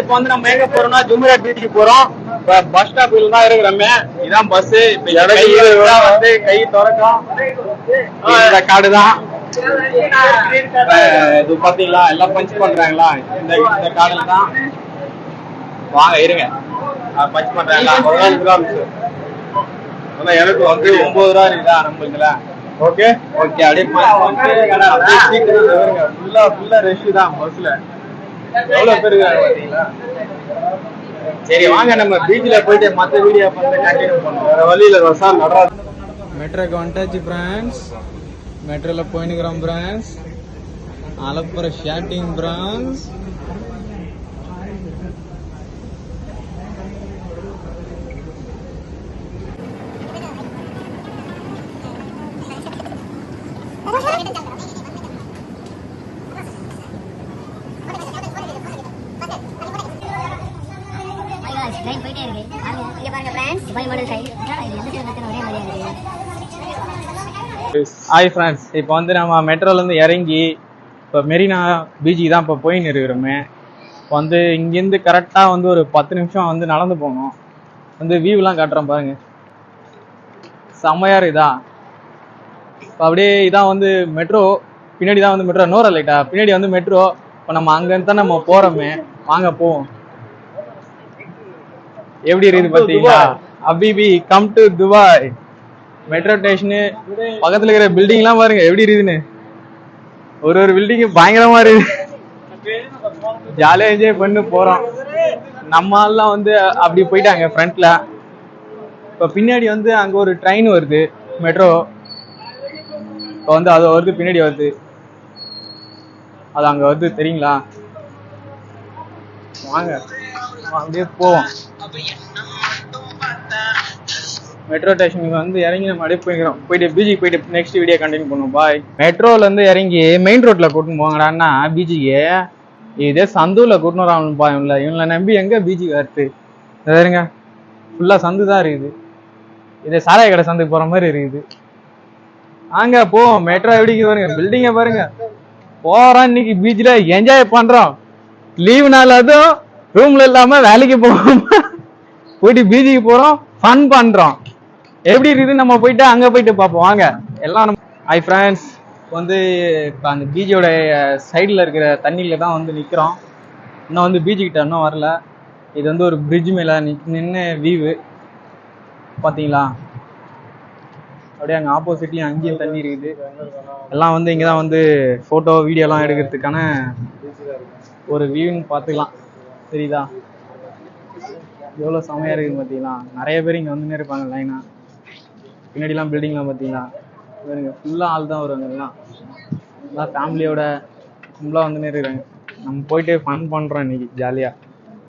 இப்போ வந்து நம்ம எங்க போறோம்னா ஜுமேராட் பீச்சுக்கு போறோம். இப்ப பஸ் ஸ்டாப்ல தான் இருக்கிறோமே. இதான் பஸ். இப்ப வந்து கை திறக்கும். இந்த கார்டு தான். இது பாத்தீங்களா எல்லாம் பஞ்ச் பண்றாங்களா? இந்த கார்டுல தான் வாங்க இருங்க. பஞ்ச் பண்றாங்களா? எனக்கு வந்து 9 ரூபா இருக்குதா நம்மளுக்குல. ஓகே ஓகே அப்படியே ஃபுல்லா ரஷ் தான் பஸ்ல. எவ்வளவு பேர் பாத்தீங்களா? சரி வாங்க நம்ம பீச்ல போயிட்டு மத்த வீடியோ பார்த்து கண்டினியூ பண்ணுவோம். வேற வழியில வசால் நடராது. மெட்ரோக்கு வந்துட்டாச்சு ஃப்ரெண்ட்ஸ். மெட்ரோல போயினுக்கிறோம் ஃப்ரெண்ட்ஸ். அலப்புற ஷாட்டிங் ஃப்ரெண்ட்ஸ். ஹாய் ஃப்ரெண்ட்ஸ், இப்போ வந்து நம்ம மெட்ரோலேருந்து இறங்கி இப்போ மெரினா பீச்சுக்கு தான் இப்போ போயின்னு இருக்கிறோமே. இப்போ வந்து இங்கேருந்து கரெக்டாக வந்து ஒரு 10 நிமிஷம் வந்து நடந்து போகணும். வந்து வியூலாம் காட்டுறோம் பாருங்க, செம்மையாக இருக்குதா. இப்போ அப்படியே இதான் வந்து மெட்ரோ, பின்னாடி தான் வந்து மெட்ரோ. நோரா லைட்டா பின்னாடி வந்து மெட்ரோ. இப்போ நம்ம அங்கேருந்து தான் நம்ம போகிறோமே, வாங்க போவோம். எப்படி இருக்குது பார்த்தீங்களா? அபிபி come to Dubai. Metro station பக்கத்துல இருக்கிற பில்டிங்லாம் பாருங்க எப்படி இருக்குதுன்னு. ஒரு பில்டிங் பயங்கரமா இருக்கு. ஜாலியா என்ஜாய் பண்ணி போறோம். நம்ம எல்லாம் வந்து அப்படி போயிட்டாங்க ஃப்ரண்ட்ல. இப்ப பின்னாடி வந்து அங்க ஒரு ட்ரெயின் வருது, மெட்ரோ. இப்ப வந்து அது வருது, பின்னாடி வருது. அது அங்க வருது, தெரியுங்களா? வாங்க அப்படியே போவோம். மெட்ரோ ஸ்டேஷனுக்கு வந்து இறங்கி நம்ம அப்படியே போய்க்கிறோம். போயிட்டு பீச்சுக்கு போயிட்டு நெக்ஸ்ட் வீடியோ கண்டினியூ பண்ணுவோம். பாய். மெட்ரோல இருந்து இறங்கி மெயின் ரோட்ல கூட்டின்னு போங்கடான்னா பீச்சுக்கு. இதே சந்தூர்ல கூட்டின்னு வராங்க பாயம்ல. இவங்களை நம்பி எங்க பீச்சுக்கு வருது? இருங்க, ஃபுல்லா சந்து தான் இருக்குது. இதே சாராய கடை சந்துக்கு போற மாதிரி இருக்குது. அங்க போவோம். மெட்ரோ எப்படி பாருங்க, பில்டிங்க பாருங்க. போறோம் இன்னைக்கு பீச்ல என்ஜாய் பண்றோம். லீவு நாள் அதுவும் ரூம்ல இல்லாம வேலைக்கு போவோம். போயிட்டு பீச்சுக்கு போறோம், ஃபன் பண்றோம். எப்படி இருக்குது நம்ம போயிட்டு அங்க போயிட்டு பார்ப்போம் வாங்க எல்லாம். ஹாய் ஃப்ரெண்ட்ஸ், வந்து இப்போ அந்த பீச்சோட சைடில் இருக்கிற தண்ணியில தான் வந்து நிற்கிறோம். இன்னும் வந்து பீச்சுக்கிட்ட இன்னும் வரல. இது வந்து ஒரு பிரிட்ஜ் மேலே நின்று வியூவு பார்த்தீங்களா? அப்படியே அங்கே ஆப்போசிட்லேயும் அங்கேயும் தண்ணி இருக்குது. எல்லாம் வந்து இங்கே தான் வந்து ஃபோட்டோ வீடியோலாம் எடுக்கிறதுக்கான ஒரு வியூன்னு பார்த்துக்கலாம். தெரியுதா எவ்வளோ செமையாக இருக்குது பார்த்தீங்களா? நிறைய பேர் இங்கே வந்துன்னே இருப்பாங்க லைனா. பின்னாடிலாம் பில்டிங்லாம் பார்த்தீங்களா? ஃபுல்லாக ஆள் தான் வருவாங்க. எல்லாம் ஃபேமிலியோட ஃபுல்லாக வந்துன்னே இருக்கிறாங்க. நம்ம போயிட்டு ஃபன் பண்ணுறோம் இன்னைக்கு ஜாலியாக.